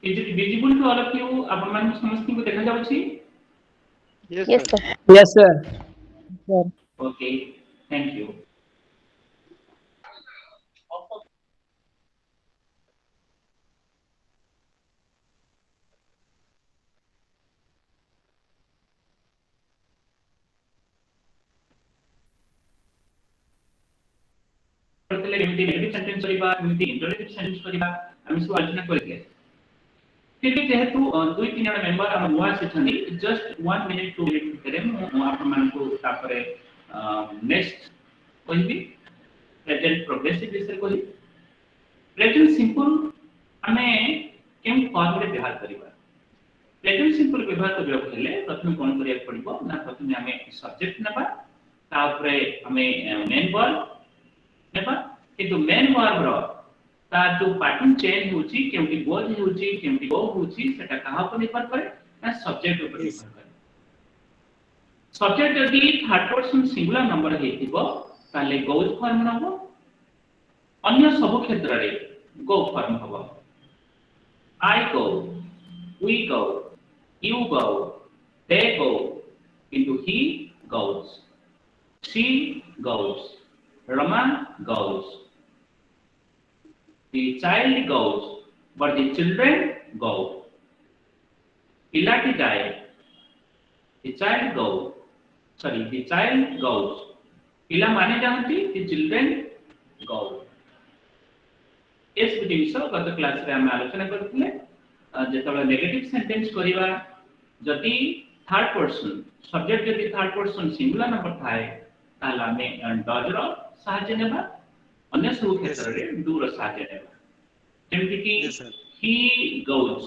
Is it visible to all of you? आपण मान समस्त को देखा जाउछि? Yes, Yes, sir. sir. Yes, sir. Sir. Okay, thank you. करतले एमिति नेगेटिव सेंटेंस करिबा एमिति इंटरोगेटिव सेंटेंस करिबा हम सब आलोचना करले फिर भी जेहेतु दुई तीन जन मेंबर हम नुआ सेछनी जस्ट 1 मिनिट 2 मिनिट भितरे मु आपण मान को तापरे नेक्स्ट कहिबी प्रेजेंट प्रोग्रेसिव विषय कहि प्रेजेंट सिंपल हमें केम फॉर्म रे व्यवहार करिबा प्रेजेंट सिंपल व्यवहार करबा हेले प्रथम कोन करिया पड़िबो ना प्रथम हमें सब्जेक्ट नबा तापरे हमें मेन वर्ब नेबा किंतु मेन वर्ब रो तार जो पैटर्न चेंज होची केमति गोज होची केमति गो होची सेटा कहा पर निर्भर करे ना सब्जेक्ट ऊपर निर्भर करे सब्जेक्ट यदि थर्ड पर्सन सिंगुलर नंबर हेतिबो ताले गोज फॉर्म नबो अन्य सब क्षेत्र रे गो फॉर्म हबो आई go we go you go दे गो किंतु he goes she goes Rama goes. The child goes, but the children go. Pilati die. The child go. Sorry, the child goes. Pila mane janti, the children go. इस जिनिस गत class रे हम आलोचना करथिले जेतबे negative sentence करिवा जति third person subject जति third person singular number थाए ताला में डज रो साहाय्य नेबा अन्य सब क्षेत्र रे डू रो साहाय्य नेबा जेमति कि ही गोज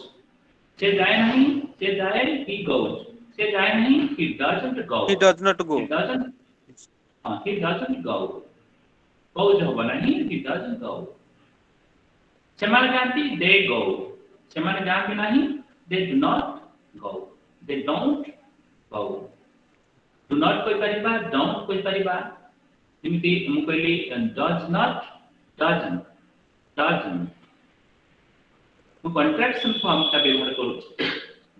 से जाय नहीं से जाय ही गोज से जाय नहीं he doesn't go He does not go. he doesn't go goes हो नहीं he doesn't go सेमान जानती they go सेमान जानती नहीं they do not go they don't go do not कोई परिबा don't कोई परिबा इमिति मु कहली does not doesn't मु कंट्रैक्शन फॉर्म का व्यवहार करू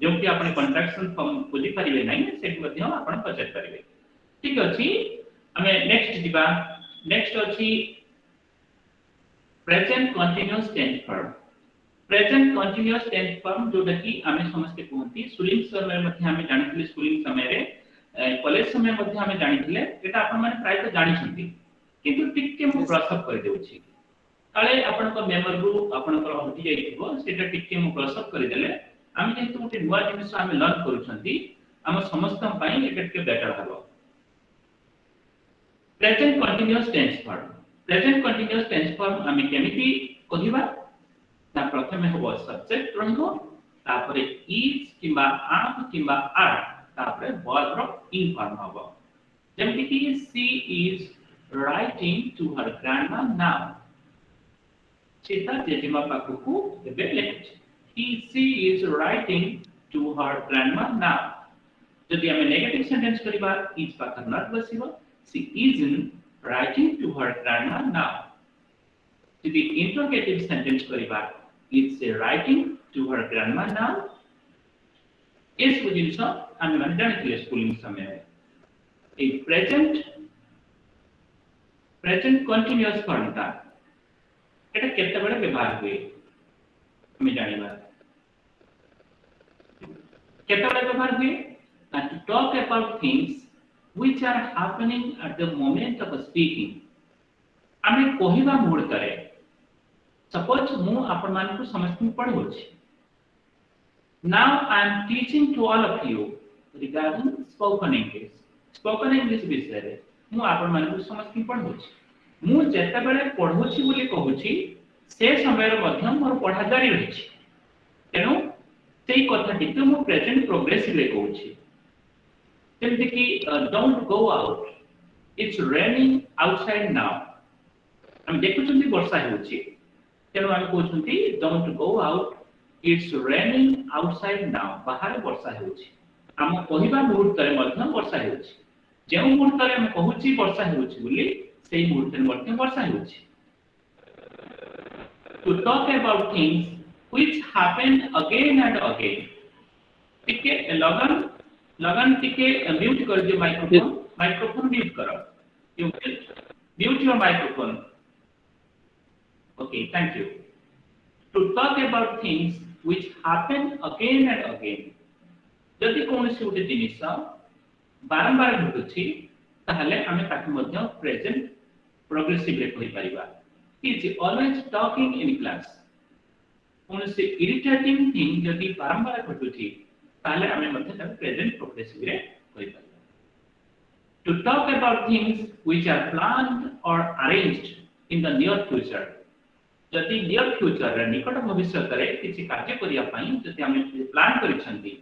जो कि आपण कंट्रैक्शन फॉर्म बुझी परिबे नै सेट मध्ये आपण पचत परिबे ठीक अछि हमें नेक्स्ट दिबा नेक्स्ट अछि present continuous tense form present continuous tense form जो कि हमें समझते कहंती स्कूलिंग समय मध्ये हमें जानिथिले स्कूलिंग समय रे कॉलेज समय मध्ये हमें जानिथिले एटा आपण माने प्राय तो जानि छथि किंतु टिके मु ब्रश अप कर देउछि काले आपण को मेमोरी रु आपण को हटि जाइथिबो सेटा टिके मु ब्रश अप कर देले हम जेतु गोटे नुवा जिनिस हमें लर्न करू छथि हम समस्त पई एटा टिके बेटर हबो प्रेजेंट कंटीन्यूअस टेंस फॉर्म हमें केमिति कहिबा ना प्रथमे होबो सब्जेक्ट रहिबो तापरे इज किबा आम किबा आर तापरे वर्ब रो इन फॉर्म हबो जेमति कि she is writing to her grandma now Sita जेजिमा पाखु एबे लेखुछि she is writing to her grandma now जदि हमें नेगेटिव सेंटेंस करिबा इज पाखर नॉट बसिबो she isn't writing to her grandma now जदि इंटरोगेटिव सेंटेंस करिबा is she writing to her grandma now इस जिनिस हम माने जानिथिले स्कूलिंग समय में ए प्रेजेंट कंटीन्यूअस फॉर्म का एटा केते बडे व्यवहार हुए हम जानिबा केते बडे व्यवहार हुए to talk about things which are happening at the moment of speaking हमें कोहिबा मूड करे सपोज मु आपण मान को समझ में पढ़ोछि now I am teaching to all of you regarding spoken english विषय रे मु आपण मान को समझ में पढ़ोछि मु जेता बेले पढ़ोछि बोली कहूछि से समय रे मध्यम मोर पढ़ा जारी रहिछि तेनु सेई कथा टिके मु प्रेजेंट प्रोग्रेसिव रे कहूछि जेमति कि don't go out it's raining outside now हम देखुछंती वर्षा हेउछि तेनु हम कहउछंती don't go out it's raining outside now बाहर वर्षा हेउछि हम कहिबा मुहूर्तरे मध्य वर्षा हेउछि जेउ मुहूर्तरे हम कहउछि वर्षा हेउछि बोली सेई मुहूर्तरे मध्य वर्षा हेउछि to talk about things which happen again and again. टिके लगन टिके म्यूट कर दियो माइक्रोफोन म्यूट करो. You mute your microphone. Okay, thank you. To talk about things which happen again and again. जदि कौनसी गोटे जिनिस बारंबार घटुछि ताहले आमे ताके मध्य प्रेजेंट प्रोग्रेसिव रे कहि परिबा. He is always talking in class. कौनसी इरिटेटिंग थिंग जदि बारंबार घटुछि ताहले आमे मध्य ताके प्रेजेंट प्रोग्रेसिव रे कहि परिबा. To talk about things which are planned or arranged in the near future. जदि near future रे निकट भविष्य रे किछि कार्य करिया पई जदि आमे प्लान करिसंती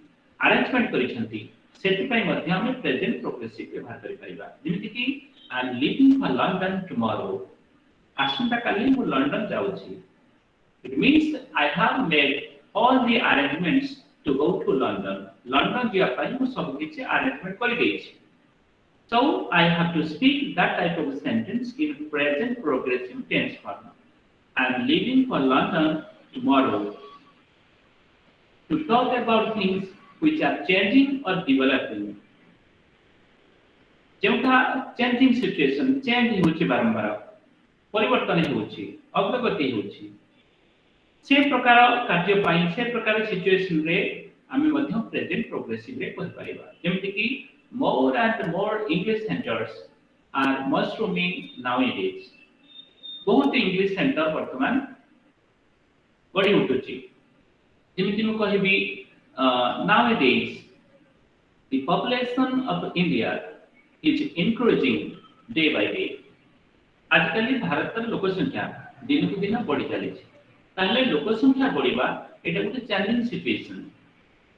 अरेंजमेंट करिसंती सेति पई मध्ये आमे प्रेजेंट प्रोग्रेसिव व्यवहार करि परिबा. जेमिति कि I am leaving for London tomorrow. आसंता काली मु लंडन जाउछि. It means I have made all the arrangements to go to London. London जिया पई मु सब किछि अरेंजमेंट करि देछि. So I have to speak that type of sentence in present progressive tense form. I am leaving for London tomorrow. To talk about things which are changing or developing. जेउठा changing situation change होछि बारंबार परिवर्तन होछि अग्रगति होछि से प्रकार कार्य पाई से प्रकार सिचुएशन रे आमे मध्य प्रेजेंट प्रोग्रेसिव रे कहि परिबा. जेमति कि more and more English centers are mushrooming nowadays. बहुत इंग्लिश सेंटर वर्तमान बड़ी उठुछि. जेमिति मु कहबी nowadays the population of India is increasing day by day. आजकल भारत र लोक संख्या दिन को दिन बढ़ी चली छै. ताले लोक संख्या बढ़िबा एटा गुटे चैलेंजिंग सिचुएशन.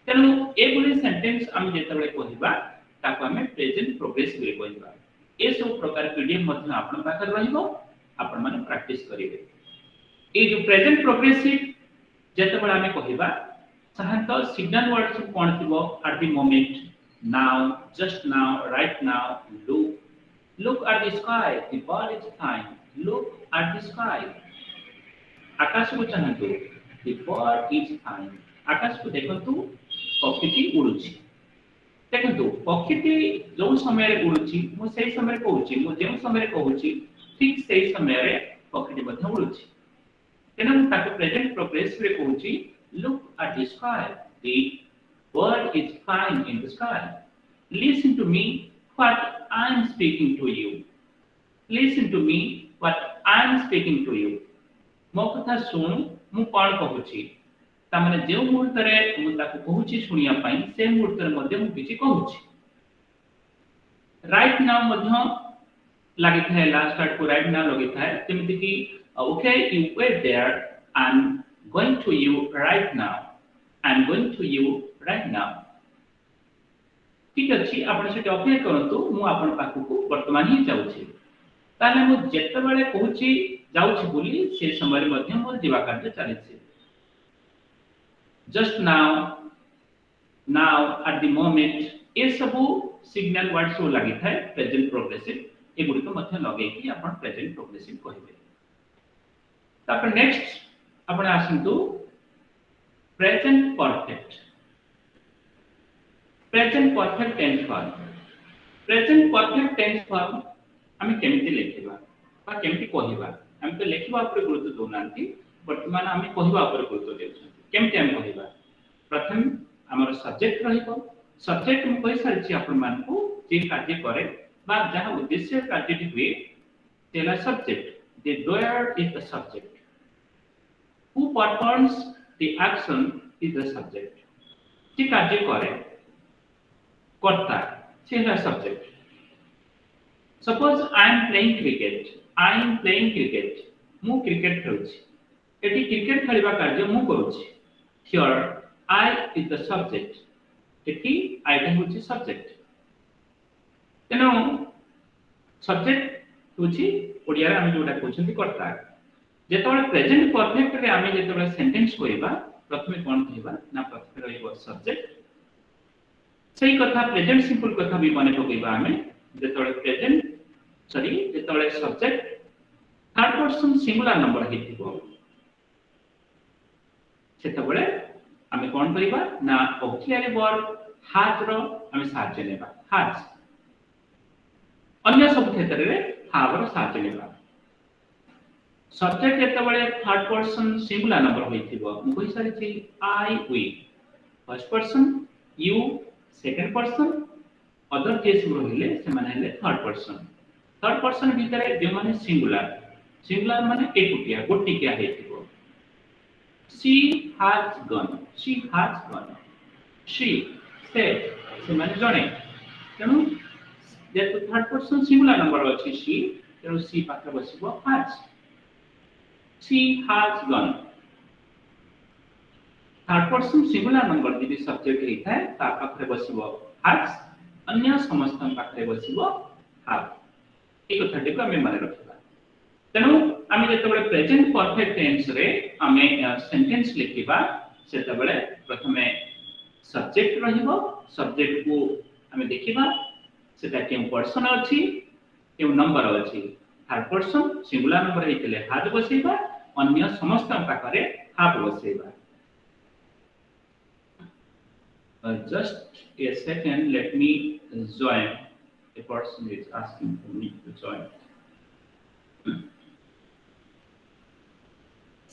तेनु ए गुटे सेंटेंस हम जेतबे कहबा ताको हमें प्रेजेंट प्रोग्रेसिव रे कहबा. ए सब प्रकार पीडीएफ मध्ये आपन पाखर रहिबो आपन माने प्रैक्टिस करिवे. ए जो प्रेजेंट प्रोग्रेसिव जेतबे हमें कहबा साधारणतः सिग्नल वर्ड्स कोन थिबो at the moment, now, just now, right now, look at the sky, the bird is flying, look at the sky. आकाश को चाहंतु, the bird is flying. आकाश को देखंतु पक्षी उड़ुछि. देखंतु पक्षी जो समय रे उड़ुछि मु सेही समय कहूछि मु जे समय रे कहूछि ठीक सेही समय रे पक्षी मध्ये उड़ुछि. तेना मु ताके प्रेजेंट प्रोग्रेसिव रे कहूछि look at the sky, the bird is flying in the sky. Listen to me what I am speaking to you. Listen to me what I am speaking to you. मो कथा सुन मु कोन कहूछि ता माने जे मुहूर्त रे मु ताको कहूछि सुनिया पई से मुहूर्त रे मध्ये मु किछि कहूछि. राइट नाउ मध्ये लागि थाए लास्ट पार्ट को राइट नाउ लागि थाए. जेमिति कि okay you wait there I am going to you right now. I am going to you right now. ठीक अछि आपण से अपेक्षा करंतु मु आपण पाखु को वर्तमान ही जाउछि. ताले मु जेतबेले कहूछि जाउछि बोली से समय मध्ये मोर जीवा कार्य चलिछि. Just now, now, at the moment ए सबु सिग्नल वर्ड्स हो लागि थाए प्रेजेंट प्रोग्रेसिव. ए गुडी को मध्ये लगे कि आपण प्रेजेंट प्रोग्रेसिव कहिबे. तापर नेक्स्ट आपण आसंतु present perfect. Present perfect tense form. Present perfect tense form हमें केमिति लेखिबा बा केमिति कहिबा. हम तो लेखिबा ऊपर गुरुत्व दोनांती वर्तमान हमें कहिबा ऊपर गुरुत्व देउछन. केमिति हम कहिबा प्रथम हमर सब्जेक्ट रहिबो. सब्जेक्ट मु कहि सारछि आपण मान को जे कार्य करे बा जहा उद्देश्य कार्य हुए तेला subject. The doer is the subject. Who performs the action is the subject. जे कार्य करे कर्ता से है subject. Suppose I am playing cricket. I am playing cricket. मु क्रिकेट खेलुछि. एटी क्रिकेट खेलबा कार्य मु करूछि. Here I is the subject. एटी आई टा होछि सब्जेक्ट. तेनो सब्जेक्ट होछि ओडिया रे हम जोटा कहछन्ती कर्ता. जेतबे प्रेजेंट परफेक्ट रे हम जेतबे सेंटेंस कहिबा प्रथमे कोन कहिबा ना प्रथमे रहइबो सब्जेक्ट. सही कथा प्रेजेंट सिंपल कथा भी माने पकेबा हमें जेतबे प्रेजेंट सॉरी जेतबे subject third person singular number हेतिबो सेतबेले आमे कोन करिबा ना ऑक्सिलरी वर्ब has रो आमे साहाय्य लेबा has अन्य सब क्षेत्र रे have रो साहाय्य लेबा सब्जेक्ट जेतबेले थर्ड पर्सन सिंगुलर नंबर होइथिबो मु कहि सारि छी I we first person you second person other case रहिले से माने हेले थर्ड पर्सन भितरे जे माने सिंगुलर माने एकुटिया गोटिकिया हेतिबो she has gone she से माने जणे तेनु जेतु थर्ड पर्सन सिंगुलर नंबर अछि she तेनु she पाखरे बसिबो has she has gone third person singular number यदि सब्जेक्ट हेता ता पाखरे बसिबो has अन्य समस्त पाखरे बसिबो have एक कथाटी को हमें माने रखिबा तेनु आमे जेतबेले प्रेजेंट परफेक्ट टेंस रे आमे सेंटेंस लिखिबा सेतबेले प्रथमे सब्जेक्ट रहिबो सब्जेक्ट को आमे देखिबा सेटा केम पर्सन अछि केम नंबर अछि थर्ड पर्सन सिंगुलर नंबर हेतिले has बसैबा अन्य समस्त पाखरे have बसैबा just a second let me join a person is asking for me to join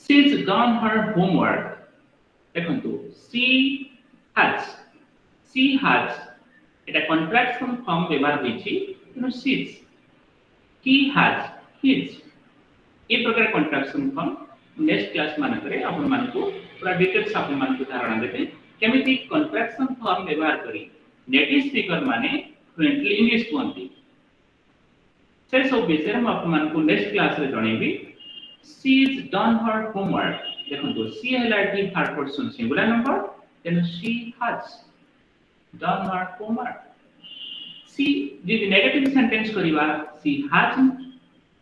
she's done her homework देखंतु she has এটা কন্ট্রাকশন ফর্ম ব্যবহার হইছি তেনো she's he has his এই প্রকার কন্ট্রাকশন ফর্ম नेक्स्ट क्लास मान करे अपन मान को पूरा डिटेल्स अपन मान को धारणा देबे केमिति कॉन्ट्रैक्शन फॉर्म व्यवहार करी नेटिव स्पीकर माने फ्लुएंटली इंग्लिश कहंती से सब विषय हम अपन मान को नेक्स्ट क्लास रे जणेबी she is done her homework देखो तो शी है like third person singular number then she has done her homework she जे नेगेटिव सेंटेंस करिवा she has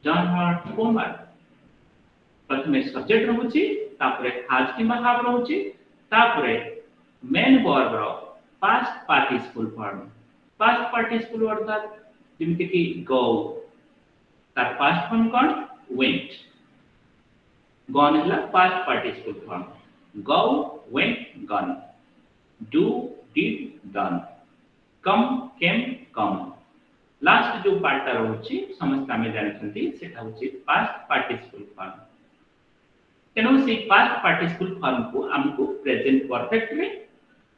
done her homework प्रथमे सब्जेक्ट रहउची तापरे has किबा have रहउची तापरे मेन वर्ब रो पास्ट पार्टिसिपल फॉर्म अर्थात जेमिति कि go तार पास्ट फॉर्म कोन went gone हला past participle form go went gone do did done come came come last जो पार्ट रहउची समस्त आमे जानछंती सेटा होची पास्ट पार्टिसिपल फॉर्म तेनो से पास्ट पार्टिसिपल फॉर्म को हमको प्रेजेंट परफेक्ट में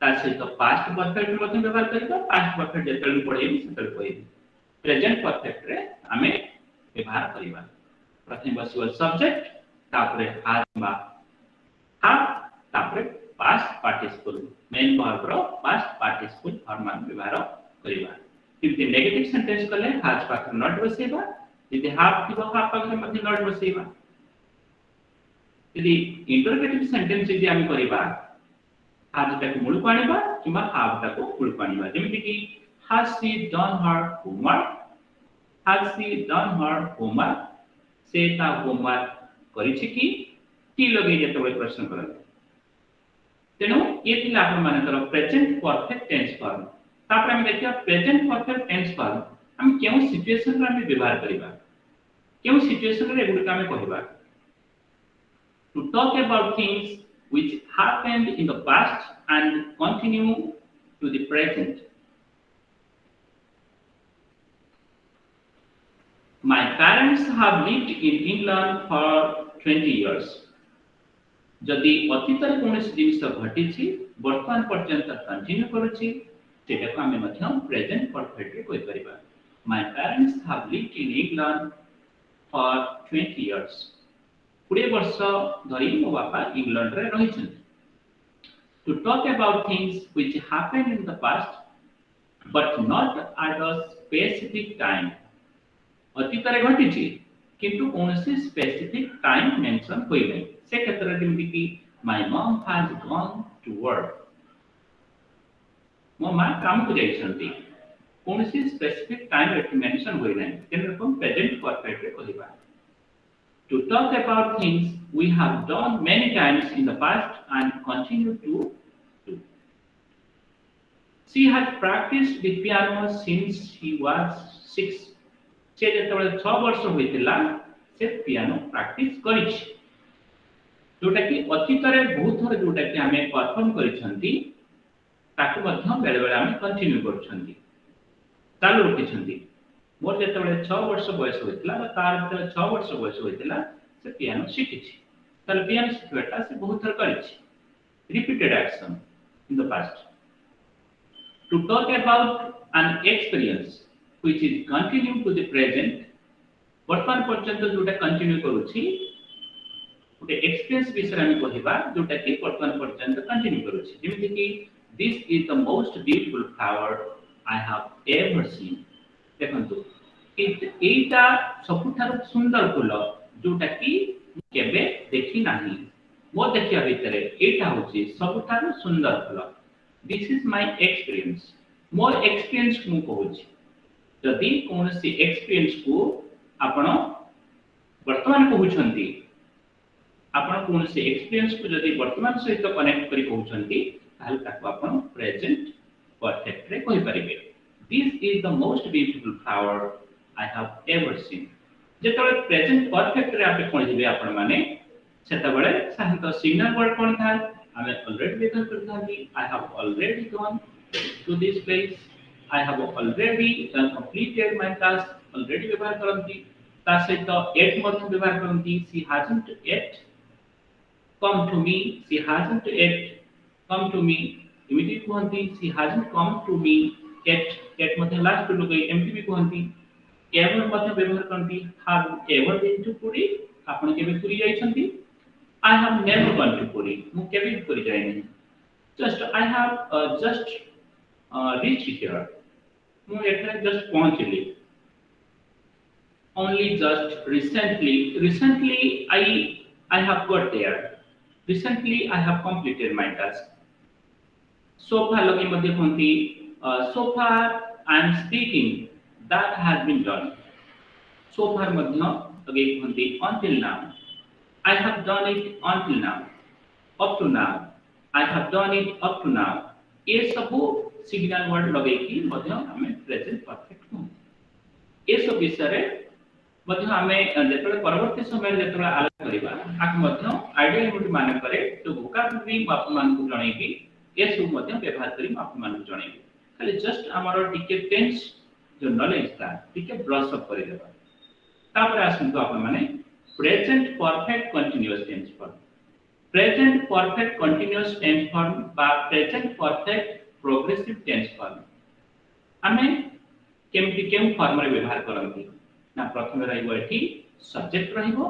ता सहित पास्ट परफेक्ट मध्ये व्यवहार करबा पास्ट परफेक्ट जेतल पढेबी सेतल पढेबी प्रेजेंट परफेक्ट रे हमें व्यवहार करबा प्रथम बसिबो सब्जेक्ट तापरे has बा have तापरे पास्ट पार्टिसिपल मेन वर्ब रो पास्ट पार्टिसिपल फॉर्म में व्यवहार करबा किंतु नेगेटिव सेंटेंस कले has पाखरे नॉट बसेबा यदि have थिबो have पाखरे मध्ये नॉट बसेबा यदि इंटरोगेटिव सेंटेंस यदि हम करिबा has तक मूल पानिबा किबा have तक मूल पानिबा जेमिति कि has she done her homework से ता होमवर्क करिछि कि लगे जेतबे प्रश्न करल तेनो ये थिला आपण मानकर प्रेजेंट परफेक्ट टेंस फॉर्म तापर हम देखिया प्रेजेंट परफेक्ट टेंस फॉर्म हम केउ सिचुएशन रे हम व्यवहार करिबा केउ सिचुएशन रे गुड काम कहिबा to talk about things which happened in the past and continue to the present. My parents have lived in England for 20 years. जदि अतीत रे कोनोसी जिनिस घटिछि वर्तमान पर्यंत कंटिन्यू करूछि सेटा को हमें मध्यम प्रेजेंट परफेक्ट रे कहि परिबा My parents have lived in England for 20 years. 20 वर्ष धरि मो बापा इंग्लैंड रे रहिछन to talk about things which happened in the past but not at a specific time अतीत रे घटिछि किंतु कोनोसी स्पेसिफिक टाइम मेंशन होई नै से क्षेत्र रे जेमिति कि my mom has gone to work मो मां काम को जाइछंती कोनोसी स्पेसिफिक टाइम रे मेंशन होई नै तेन को प्रेजेंट परफेक्ट रे कहिबा to talk about things we have done many times in the past and continue to do. She had practiced the piano since she was 6. से जेतबे 6 वर्ष होइतिला से पियानो प्रैक्टिस करिछि जोटा कि अतीत रे बहुत थोर जोटा कि हमें परफॉर्म करिसंती ताकू मध्य बेले बेले हमें कंटिन्यू करछंती चालू रखिसंती मोर जेतेबेले 6 वर्ष बयस होइतला बा तार जेतेबेले 6 वर्ष बयस होइतला से पियानो शिखिछि ताले पियानो शिखवेटा से बहुत थोर करिछि repeated action in the past. To talk about an experience which is continuing to the present, वर्तमान पर्यंत जोटा कंटिन्यू करूछि ओटे एक्सपीरियंस विषय हम कहिबा जोटा कि वर्तमान पर्यंत कंटिन्यू करूछि जेमिति कि this is the most beautiful flower I have ever scene देखंतु एटा सबुठार सुंदर फूल जोटा कि केबे देखि नाही मो देखिया भितरे एटा होची सबुठार सुंदर फूल दिस इज माय एक्सपीरियंस मोर एक्सपीरियंस मु कहूची जदि कोनसी एक्सपीरियंस को आपण वर्तमान कहउछंती आपण कोनसी एक्सपीरियंस को जदि वर्तमान सहित कनेक्ट करी कहउछंती ताल ताको आपण प्रेजेंट परफेक्ट रे कहि परिबे this is the most beautiful flower I have ever seen जेतबे प्रेजेंट परफेक्ट रे आपे कहलिबे आपण माने सेतबेले साहित्य सिग्नल वर्ड कोन था हमें ऑलरेडी व्यवहार करथांती I have already gone to this place I have already completed my task already व्यवहार करंती ता सहित एट मध्य व्यवहार करंती she hasn't yet come to me she hasn't yet come to me इमीडिएट कहंती she hasn't come to me yet मध्य लास्ट टू गई एमटी भी कहंती एवर मध्य व्यवहार करंती have ever been to Puri आपण केबे Puri जाइछंती I have never gone to Puri. मु केबे पुरी जाय नहीं. Just I have just reached here. मु एठरे just पहुंचली. Only just recently I have got there. Recently I have completed my task. So far लगे मध्ये कोणती so far I am speaking that has been done. So far मध्ये लगे कोणती until now. I have done it until now. Up to now. I have done it up to now. ये सब signal word लगे कि मध्य हमें present perfect को ये सब विषय रे मध्य हमें जेतले परवर्ती समय जेतले आलोचना करिबा आक मध्य आइडियल मोड माने करे तो वोकाबुलरी आप मान को जणैबी ये सब मध्य व्यवहार करी आप मान को जणैबी खाली जस्ट हमर टिके टेंस जो नॉलेज था टिके ब्रश अप करि देबा तापर आसंतो आप माने present perfect continuous tense form present perfect continuous tense form बा present perfect progressive tense form हमें केमति केम फॉर्म रे व्यवहार करंती ना प्रथम रहइबो एठी सब्जेक्ट रहइबो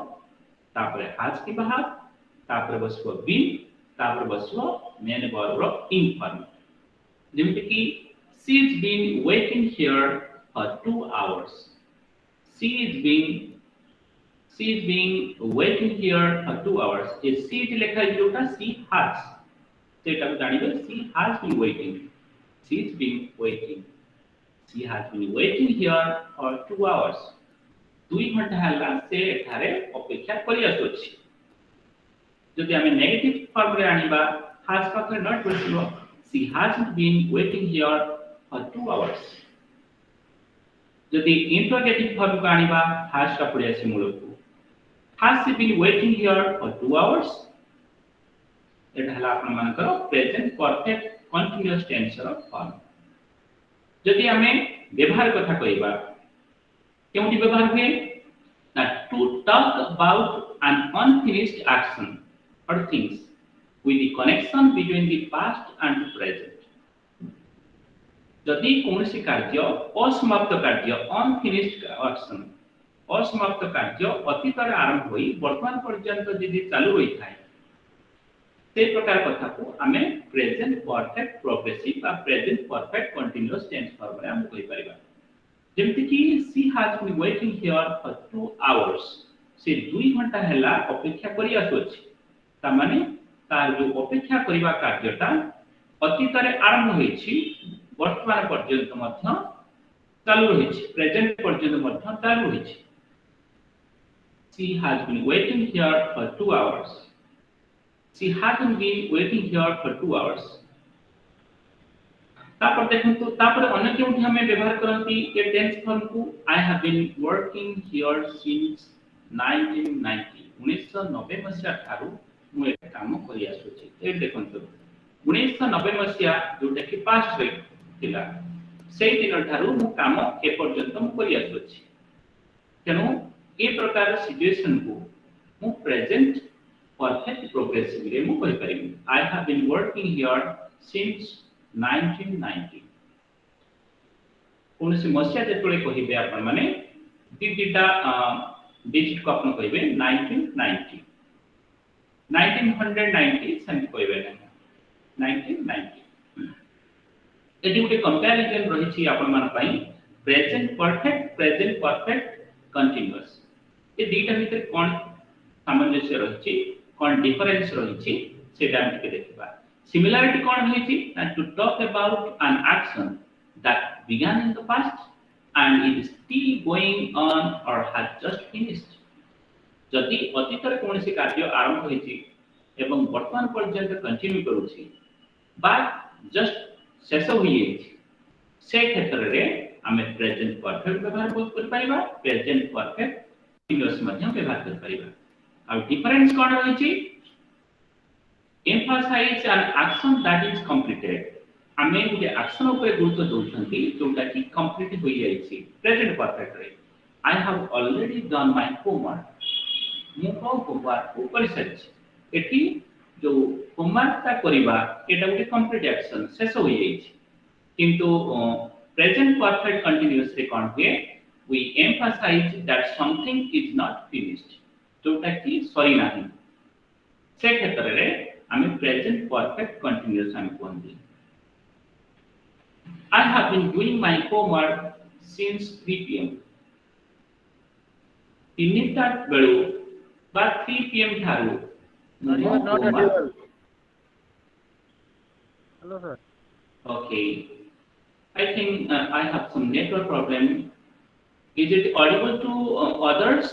तापर has की बाहर तापर बसबो been तापर बसबो मेन वर्ब रो in फॉर्म जेमिति कि she is been waiting here for 2 hours she is being waiting here for 2 hours. Is she लिखा है जोटा she has. सेटा को जानिबे she has been waiting. She is being waiting. She has been waiting here for 2 hours. 2 घंटा हला से एठारे अपेक्षा करि आसोछि. जदि हमें नेगेटिव फॉर्म रे आनिबा has पाखरे नॉट बसिबो she hasn't been waiting here for 2 hours. जदि इंटरोगेटिव फॉर्म को आनिबा has का पड़े आसी मूल को Has she been waiting here for 2 hours? एटा हला आपण मानकर प्रेजेंट परफेक्ट कंटीन्यूअस टेंस रो फॉर्म जदि हमें व्यवहार कथा कहिबा केउटी व्यवहार हुए ना to talk about an unfinished action और things with the connection between the past and the present जदि कोनोसी कार्य असमाप्त कार्य अनफिनिश्ड एक्शन असमाप्त कार्य अतीत रे आरंभ होई वर्तमान पर्यंत जदि चालू होई थाए ते प्रकार कथा को हमें प्रेजेंट परफेक्ट प्रोग्रेसिव आ present perfect continuous tense form रे हम कहि परिबा जेमति कि she has been waiting here for 2 hours से 2 घंटा हला अपेक्षा करि आसोछि ता माने तार जो अपेक्षा करिबा कार्यटा अतीत रे आरंभ होईछि वर्तमान पर्यंत मध्य चालू रहिछि प्रेजेंट पर्यंत मध्य चालू रहिछि She has been waiting here for 2 hours. She hasn't been waiting here for 2 hours. तापर देखंतु तापर अन्य केउठी हमें व्यवहार करंती ए टेंस फॉर्म को I have been working here since 1990 1990 मसिया थारु मु एक काम करि आसुची ए देखंतु 1990 मसिया जोटा कि पास्ट रे थिला से दिन ठारू मु काम ए पर्यंत मु करि आसुची तेनु ए प्रकार सिचुएशन को मु प्रेजेंट परफेक्ट प्रोग्रेसिव रे मु कहि परिबी I have been working here since 1990 कौन से मसिया जेतले कहिबे आपण माने दीटा डिजिट को आपण कहिबे 1990 1990 सेंट कहिबे ना 1990 एटी गुटे कंपैरिजन रहिछि आपण मान पई प्रेजेंट परफेक्ट कंटीन्यूअस ए दीटा भीतर कोन सामंजस्य रहिछि कोन डिफरेंस रहिछि सेटा हम के देखबा सिमिलरिटी कोन रहिछि to talk about an action that began in the past and is still going on or has just finished जदि अतीतर कौन से कार्य आरंभ होइछि एवं वर्तमान पर्यंत कंटिन्यू करूछि बा जस्ट शेष होई अछि से क्षेत्र रे हमें प्रेजेंट परफेक्ट व्यवहार कर पाइबा प्रेजेंट परफेक्ट कंटीन्यूअस माध्यम व्यवहार कर पाइबा और डिफरेंस कोन रहिछि emphasize an action that is completed आमे गुटे एक्शन ऊपर गुरुत्व दोछंती जोटा कि कंप्लीट होई जाईछि प्रेजेंट परफेक्ट रे आई have already done my homework मु होमवर्क को कर सछि एठी जो होमवर्क ता करिबा एटा गुटे कंप्लीट एक्शन शेष होई जाईछि किंतु प्रेजेंट परफेक्ट कंटीन्यूअस रे कोन हुए we emphasize that something is not finished जोटा कि सरी नाही से क्षेत्र रे आमे प्रेजेंट परफेक्ट कंटीन्यूअस हम कोनदी I have been doing my homework since 3 p.m. तीनटा बेलू बा 3 p.m. ठारू You are not audible. Hello, sir. Okay. I think I have some network problem. Is it audible to others?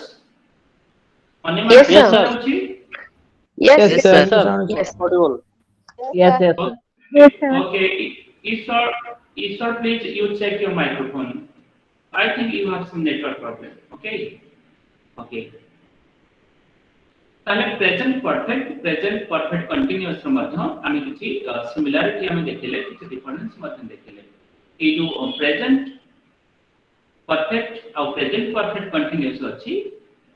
Yes, Yes, sir. sir. Yes, Yes, sir. sir. Yes. Audible. Yes, yes. Okay. Yes, sir. Okay. Ishwar, please you check your microphone. I think you have some network problem. Okay. Okay. ताले present perfect continuous मध्य आमी किछि similarity आमी देखिले किछि difference मध्य देखिले ए जो present perfect और present perfect continuous अछि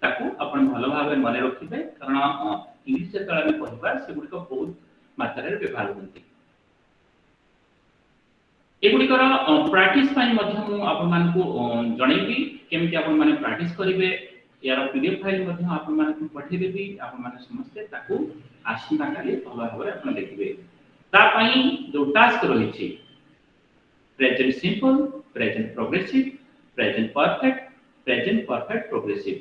ताकू अपन भलो भाबे मने रखिबे कारण इंग्लिश जे तळे में कहबा से गुडी को बहुत मात्रा रे व्यवहार होंती एगुड़िकर प्रैक्टिस मु आपण को जनइबी केमती आपण माने प्रैक्टिस करिवे यार पीडीएफ फाइल मध्य आपण माने पठै देबी आपण माने समस्ते ताकू आसंता काली भलो भाबरे आपण देखिबे ता पई जो टास्क रहिछि present simple present progressive present perfect progressive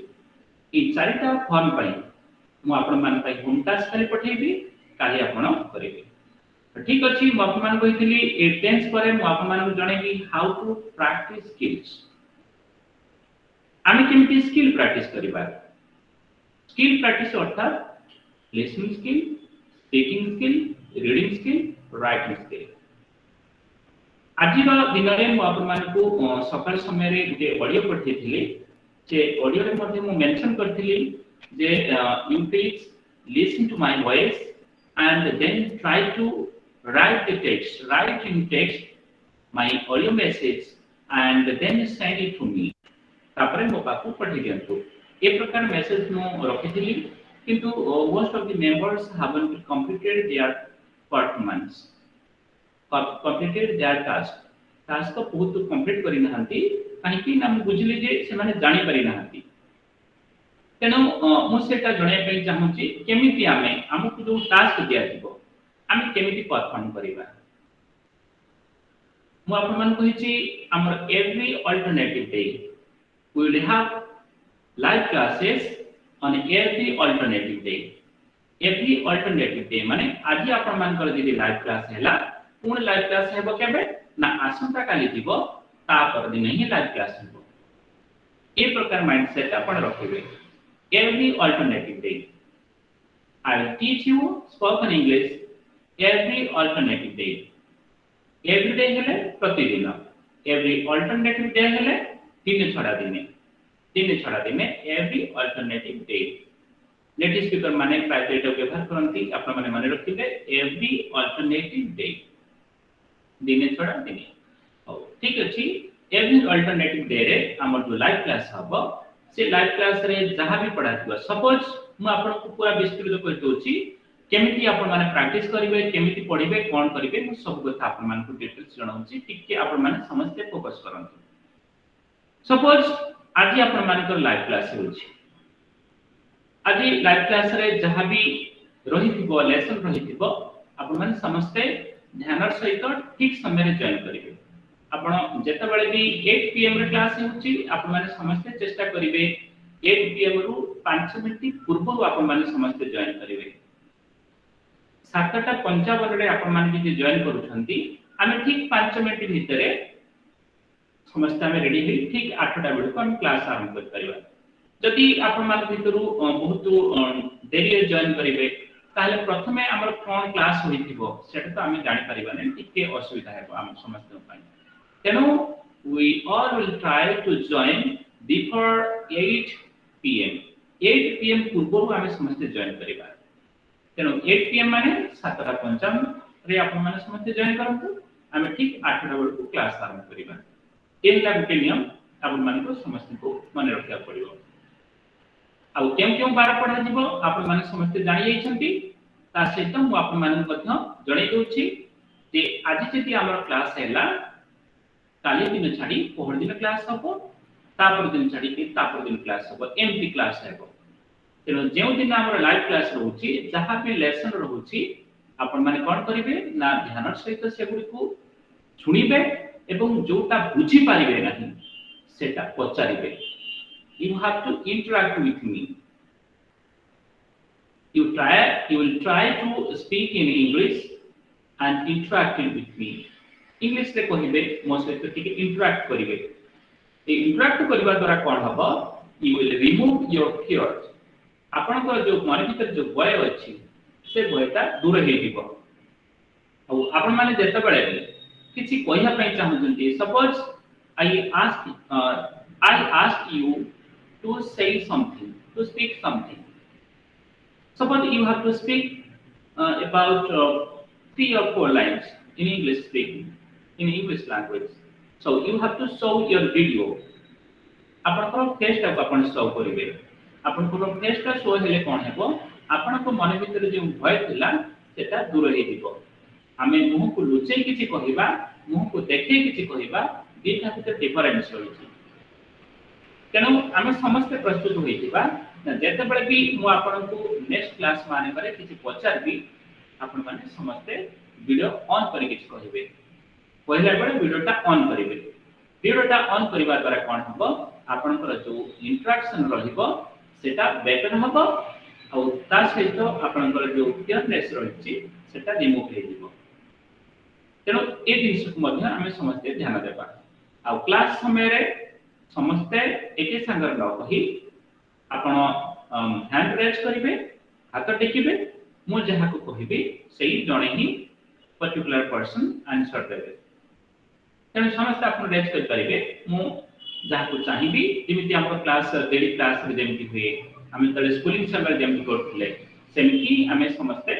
ई चारिटा फॉर्म पई मु आपण माने पई होम टास्क खाली पठैबी काली आपण करिवे ठीक अछि मु आपन मान कहितली ए टेंस परे मु आपन मान को जणेबी हाउ टू प्रैक्टिस स्किल्स आमी केमती स्किल प्रैक्टिस करिबा स्किल प्रैक्टिस अर्थात listening skill speaking skill reading skill writing skill आजिर दिन रे मु आपन मान को सकाळ समय रे जे ऑडियो पठेथिले जे ऑडियो रे मध्ये मु मेंशन करथिली जे you please listen to my voice and then try to write in text my audio message and then send it to me तापरे मो पाकू पठि दियंतु ए प्रकार मेसेज नो रखिथिली किंतु most of the members haven't completed their performance completed their task को बहुत complete करि नहंती काहे कि हम बुझली जे से माने जानि परि नहंती तेनो मु सेटा जणे पई चाहूची केमिति आमे हमकु जो टास्क दिया दिबो आमे केमिति परफॉर्म करिबा मु आपन मन कहिची हमर every alternative day we will have live classes on every alternative day माने आज आपन मन कर दिली लाइव क्लास हैला पुन लाइव क्लास हेबो केबे ना आसंता काली दिबो ता पर दिन ही लाइव क्लास हेबो ए प्रकार माइंडसेट आपन रखिबे every alternative day. I will teach you spoken English every alternative day. Every day हेले प्रतिदिन. Every alternative day हेले दिन छड़ा दिने. Every alternative day. Native speaker माने प्रायतः एटा व्यवहार करंती आपण माने माने रखिबे एवरी अल्टरनेटिव डे दिने छोड़ा दिने हो ठीक अछि एवरी अल्टरनेटिव डे रे हमर जो लाइव क्लास हबो से लाइव क्लास रे जहां भी पढ़ाथिबो सपोज मु आपन को पूरा विस्तृत कर दोछि केमिति आपण माने प्रैक्टिस करिवे केमिति पढिबे कोन करिवे मु सब कथा आपण मान को डिटेल्स जणाउछि टिके आपण माने समझते फोकस करंतु सपोज आज आपण मान को लाइव क्लास होछि आज लाइव क्लास रे जहां भी रहिथिबो लेसन रहिथिबो आपण माने समझते ध्यान सहित ठीक समय रे जॉइन करिवे आपण जेता बेले भी 8 पीएम रे क्लास होछि आपण माने समझते चेष्टा करिवे 8 पीएम रु 5 मिनिट पूर्व आपण माने समझते जॉइन करिवे 7:55 रे आपण माने जे जॉइन करूछंती आमे ठीक 5 मिनिट भितरे समझते आमे रेडी हे ठीक 8टा बेले को हम क्लास आरंभ कर परिबा जदि आपण मान भितरु बहुत देरी रे जॉइन करिवे ताले प्रथमे हमर कोन क्लास होइथिबो सेटा तो आमे जानि परिबा नै टिके असुविधा हेबो हम समझते पाइ तेनो we all will try to join before 8 pm 8 pm पूर्वरु आमे समझते जॉइन करिबा तेनो 8 pm माने 7:55 रे आपण माने समझते जॉइन करंतु आमे ठीक 8टा बेले को क्लास आरंभ करिबा एला गुटे नियम आपण मान को समझते को माने रखिया पड़िबो आ केम बार पढ़ा जीवो आपण माने समझते जानि जाइछंती ता सहित मु आपण मान मध्य जणै दोछि जे आज जति हमर क्लास हैला काली दिन छाडी पहर दिन क्लास हबो तापर दिन छाडी के तापर दिन क्लास हबो एमटी क्लास हेबो तेनो जेउ दिन हमर लाइव क्लास रहउछि जहा भी लेसन रहउछि आपण माने कोन करिवे ना ध्यान सहित सेगुडी को सुनिबे एवं जोटा बुझी पारिबे नाही सेटा पचारिबे you have to interact with me you will try to speak in English and interact with me English रे कहिबे मो सहित टिके interact करिवे ए interact करबा द्वारा कोन हबो you will remove your fears आपण को जो मन भीतर जो भय अछि से भयटा दूर हे दिबो आ आपण माने जेते बेले किछि कहिया पई चाहउछन्ती suppose I asked you to say something to speak something suppose you have to speak about 3 or 4 lines in English speaking in English language so you have to show your video आपण को face टा आपण show करिवे आपण को face टा show हेले कोन हेबो आपण को मन भीतर जे भय थिला सेटा दूर हे दिबो आमे मुह को लुचै किछि कहिबा मुह को देखै किछि कहिबा दिटा भीतर डिफरेंस होइछि तेणु आम समस्त प्रस्तुत होइथिबा जेते बेले भी मु आपन को नेक्स्ट क्लास माने करे किछि पचारबी आपन माने समस्त वीडियो ऑन करि किछि कहिबे पहिला बेले वीडियोटा ऑन करिवे वीडियोटा ऑन करिवा द्वारा कोन हबो आपन को जो इंटरेक्शन रहिबो सेटा बेटर हबो आ ता सहित आपन को जो क्लियरनेस रहिछि सेटा रिमूव हे दिबो तेणु ए दिस को मध्ये आमे समस्त ध्यान देबा आ क्लास समय रे समस्ते एके संगर न कहि आपण हैंड रेज करिवे हाथ टेकिबे मु जहा को कहिबे सेही जणे ही पर्टिकुलर पर्सन आंसर देबे तेन समस्त आपण रेज कर परिबे मु जहा को चाहिबी जेमिति हमर क्लास डेली क्लास रे जेमिति हुए हम तले स्कूलिंग समय जेमिति करथिले सेमिति हमें समस्ते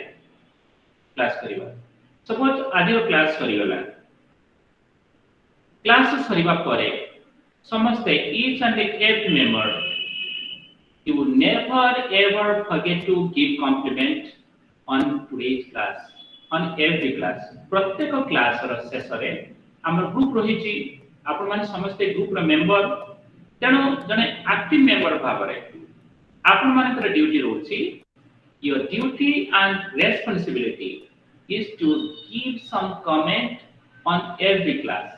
क्लास करिबा सपोज आज क्लास करिगला क्लास सरिबा परे समझते each and every member you will never ever forget to give compliment on today's class on every class प्रत्येक क्लास रो शेष रे हमर ग्रुप रही छी आपण माने समस्त ग्रुप रो मेंबर तेनो जने एक्टिव मेंबर भाबरे आपण माने कर duty रोची your duty and responsibility is to give some comment on every class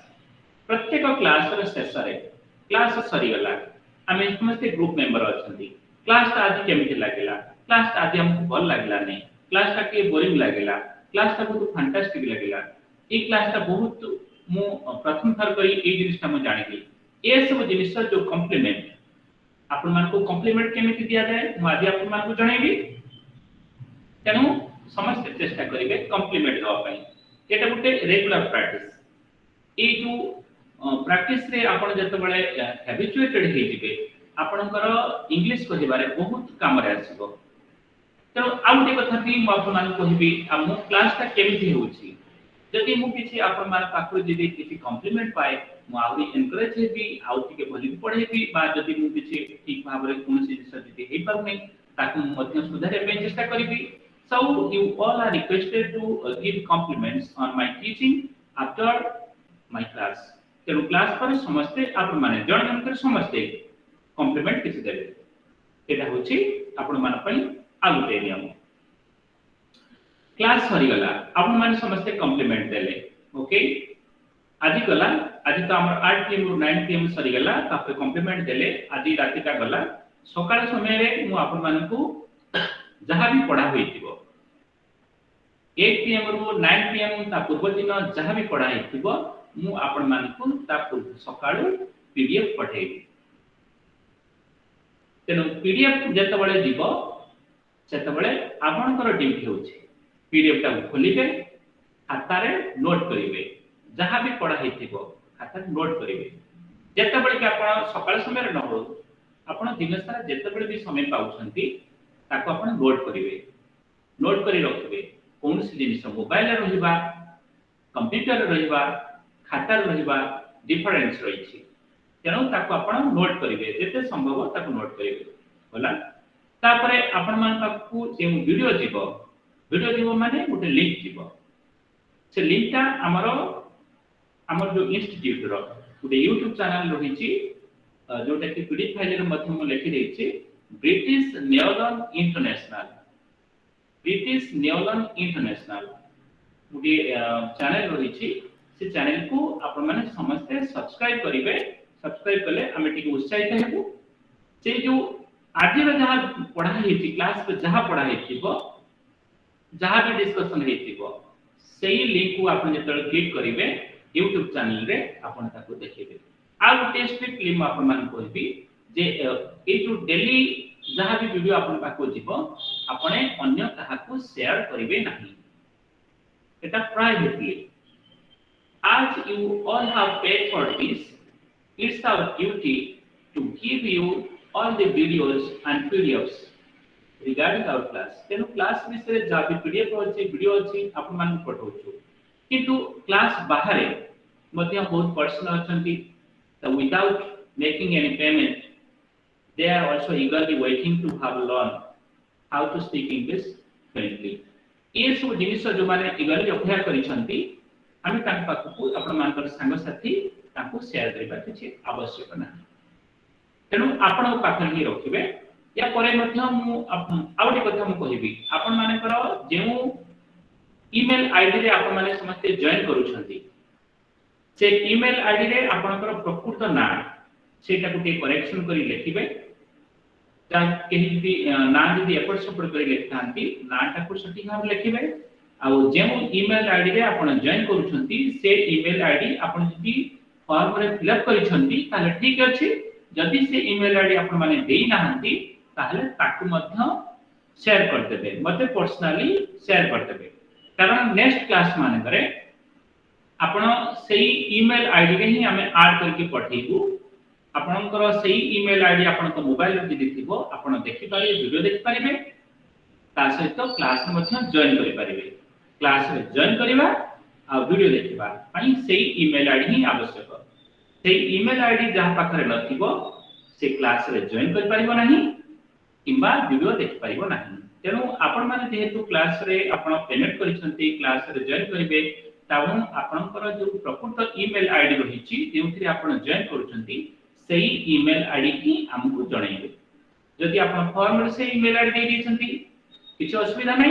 प्रत्येक क्लास रो शेष रे क्लास सरी गला हमें समस्त ग्रुप मेंबर अछंती क्लास ता आज केमिति लागला क्लास ता आज हमको भल लागला नै क्लास ता के बोरिंग लागला क्लास ता बहुत फैंटास्टिक लागला ए क्लास ता बहुत मु प्रथम थर करी ए जिनिसटा म जानिली ए सब जिनिस जो कॉम्प्लीमेंट आपण मान को कॉम्प्लीमेंट केमिति दिया जाय मु आज आपण मान को जणैबी तेनु समस्त चेष्टा करिवे कॉम्प्लीमेंट दवा पई एटा गुटे रेगुलर प्रैक्टिस ए जो प्रैक्टिस रे आपण जते बेले हैबिचुएटेड हे जिवे आपनकर इंग्लिश कहिबारे बहुत काम रे आसीबो तेणु आउ गोटे कथा भी मु आपन मान कहबी आ मो क्लास ता केमिति होउची जदि मु किछि आपन मान पाखु जदि किछि कॉम्प्लीमेंट पाए मु आउरी एनकरेज हेबी आउ टिके भली पढेबी बा जदि मु किछि ठीक भाबरे कोनसी जिस जदि हे पाउनै ताकु मध्य सुधारे पे चेष्टा करिबी so you all are requested to give compliments on my teaching after my class तेणु क्लास पर समस्ते आपण माने जण जण कर समस्ते कॉम्प्लीमेंट किछि देबे एटा होछि आपण मान पई आउटे नियम क्लास सरी गला आपण माने समस्ते कॉम्प्लीमेंट देले ओके आज गला आज तो हमर 8 pm रु 9 pm सरी गला तापर कॉम्प्लीमेंट देले आज रातिटा गला सकाळ समय रे मु आपण मानकू जहां भी पढ़ा होइतिबो 8 pm रु 9 pm ता पूर्व दिन जहां भी पढ़ा होइतिबो मु आपण मानकू ता पूर्व सकाळ पीडीएफ पठेबी तेनो पीडीएफ जते बळे दिबो सेते बळे आपनकर ड्यूटी होछि पीडीएफ ता खोलिबे खाता रे नोट करिवे जहां भी पढ़ा होइतिबो खाता रे नोट करिवे जते बळे कि आपण सकाळ समय रे न हो आपण दिन सारा जते बळे भी समय पाउछंती ताको आपण नोट करिवे नोट करी रखिबे कोन से जिनिस मोबाइल रे रहिबा कंप्यूटर रे रहिबा खाता रे रहिबा डिफरेंस रहिछि तेनो ताको आपण नोट करिवे जते संभव ताको नोट करिवे होला तापरे आपण मान ताको जे वीडियो जीवो माने गोटे लिंक जीवो से लिंकटा हमर जो इंस्टीट्यूट रो गोटे YouTube चैनल रहिछि जोटा कि पीडीएफ फाइल रे मध्यम लिखि दैछि ब्रिटिश नेवलन इंटरनेशनल गोटे चैनल रहिछि से चैनल को आपण माने समस्त सब्सक्राइब करिवे सब्सक्राइब कले हमें टिके उत्साहित हेबु से जो आज रे जहां पढ़ा हेछि क्लास पे जहां पढ़ा हेछिबो जहां भी डिस्कशन हेछिबो सेही लिंक को आपण जेतल क्लिक करिवे YouTube चैनल रे आपण ताको देखिबे आ गोटे स्ट्रिक्टली म आपण मान कहबी जे ए जो डेली जहां भी वीडियो आपण पाको जीवो आपने अन्य कहा को शेयर करिवे नहीं एटा privately as you all have paid for this it's our duty to give you all the videos and PDFs regarding our class तेनु क्लास विषय जा भी पीडीएफ अछि वीडियो अछि आपण मान पठौछु किंतु क्लास बाहरे मध्य बहुत person अछंती so without making any payment they are also eagerly waiting to have learn how to speak English fluently ये सब जिनिस जो माने eagerly अभ्यास करिसंती हम तांक पाखु आपण मानकर संग साथी तांको शेयर करबा किछि आवश्यक ना तेनु आपण पाखर ही रखिबे या परे मध्य मु आउटी कथा मु कहिबी आपण मानकर जेउ ईमेल आईडी रे आपण माने समस्त जॉइन करूछंती से ईमेल आईडी रे आपनकर प्रकृत ना सेटा को के करेक्शन करी लिखिबे ता केहि भी ना जदी एफर्ट सपोर्ट करी लिखतांती नाटा को सटीक भाव लिखिबे आ जेउ ईमेल आईडी रे आपण जॉइन करूछंती से ईमेल आईडी आपण जदी फॉर्म रे फिल अप करिसंती ताले ठीक अछि जदी से ईमेल आईडी आपण माने देई नाहंती ताले ताकु मध्य शेयर कर देबे मते पर्सनली शेयर कर देबे कारण नेक्स्ट क्लास माने करे आपण सेही ईमेल आईडी रे ही हमें ऐड करके पठेबू आपनकर सेही ईमेल आईडी आपनक मोबाइल रे दिथिबो आपण देखि पारे वीडियो देखि पारिबे ता सहित क्लास मध्ये जॉइन करि पारिबे क्लास रे जॉइन करिबा आ वीडियो देखिबा पई सेही ईमेल आईडी ही आवश्यक सेही ईमेल आईडी जहां पाखरे नथिबो से क्लास रे जॉइन करि पारिबो नाही किबा वीडियो देखि पारिबो नाही तेनु आपण माने जेहेतु क्लास रे आपण पेमेंट करिसंती क्लास रे जॉइन करिवे तावन आपनकर जो प्रकृत ईमेल आईडी रहिछि जेउथि आपण जॉइन करूछंती सेही ईमेल आईडी ही हमकु जणाइबे जदि आपण फॉर्म रे से ईमेल आईडी दे दिसंती किछ असुविधा नै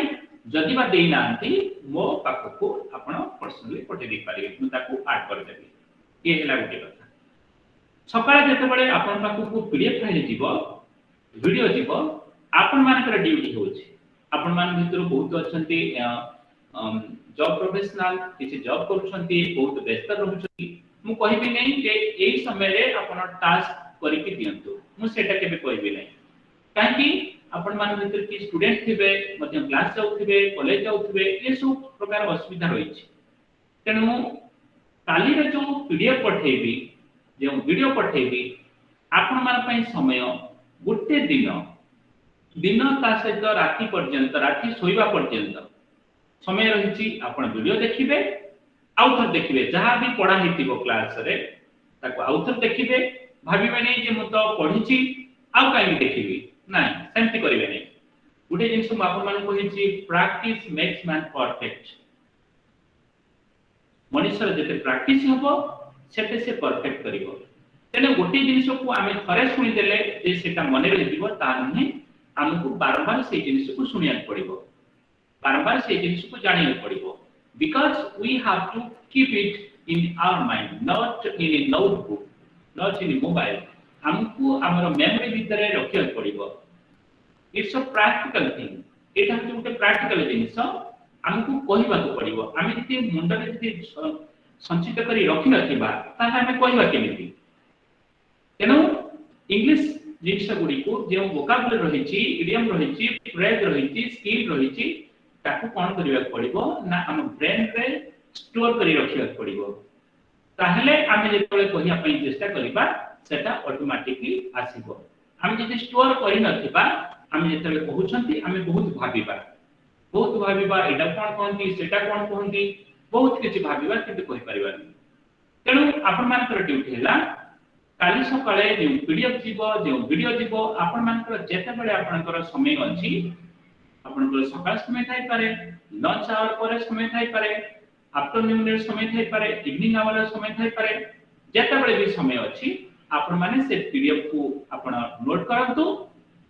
जदि बा देई नांती मो पाखकु आपण पर्सनली पठे दे पारिबे मु ताकू ऐड कर देबी ये हेला गोटे कथा सकाळ जेते बळे आपण पाखकु पीडीएफ फाइल जीवो वीडियो जीवो आपण मानकर ड्यूटी होछि आपण मान भितर बहुत अछंती जॉब प्रोफेशनल किछि जॉब करूछंती बहुत व्यस्त रहउछंती मु कहिबी नै जे एई समय रे आपण टास्क करि के दियंतु मु सेटा केबे कहिबी नै काहे आपण मान भितर की स्टूडेंट थिबे मध्य क्लास जाउथिबे कॉलेज जाउथिबे ए सब प्रकार असुविधा रहिछि तेनु काली रे जो पीडीएफ पठेबी जे वीडियो पठेबी आपण मान पई समय गोटे दिन दिन ता सहित राति पर्यंत राति सोइबा पर्यंत समय रही आपण वीडियो देखिबे आउथर देखिबे जहां भी पढ़ा हेतिबो क्लास रे ताको आउथर देखिबे भाबिबे नै जे मु तो पढिछि आउ काई देखिबी नै सेमति करिवे नै गुटे जिंस मु आपण मान कहिछि प्रैक्टिस मेक्स मैन परफेक्ट मनुष्य जते प्रैक्टिस हबो सेते से परफेक्ट करिवो तेने गोटे जिंस को आमे थरे सुनि देले जे सेटा मने रहिबो ता नहि हमकु बारंबार से जिंस को सुनिया पड़िबो बारंबार से जिंस को जानिया पड़िबो because we have to keep it in our mind not in a notebook not in a mobile हमकु हमर मेमोरी भीतर रखिया पड़िबो इट्स अ प्रैक्टिकल थिंग एटा हते गोटे प्रैक्टिकल जिंस हमकु कहिबा को पड़िबो आमे जति मुंड रे जति संचित करी रखि नथिबा ताहा हमें कहिबा केमिति तेनो इंग्लिश जिंस गुडी को जे वोकाबुलरी रहिछि इडियम रहिछि फ्रेज रहिछि स्किल रहिछि ताकू कोन करिया पड़िबो ना हम ब्रेन रे स्टोर करी रखिया पड़िबो ताहले आमे जेतले कहिया पई चेष्टा करिबा सेटा ऑटोमेटिकली आसीबो हम जति स्टोर करि नथिबा हम जेतले कहउछंती हमें बहुत भाबिबा एटा कोन कहंती सेटा कोन कहंती बहुत किछि भाबिबा किंतु कहि परिबानी तेनु आपण मानकर ड्यूटी हैला काली सकाळे जे पीडीएफ जीवो जे वीडियो जीवो आपण मानकर जेते बेले आपनकर समय अछि आपनकर सकाळ समय थाई पारे लंच आवर पर समय थाई पारे आफ्टरनून रे समय थाई पारे इवनिंग आवर रे समय थाई पारे जेते बेले भी समय अछि आपण माने से पीडीएफ को आपण नोट करंतु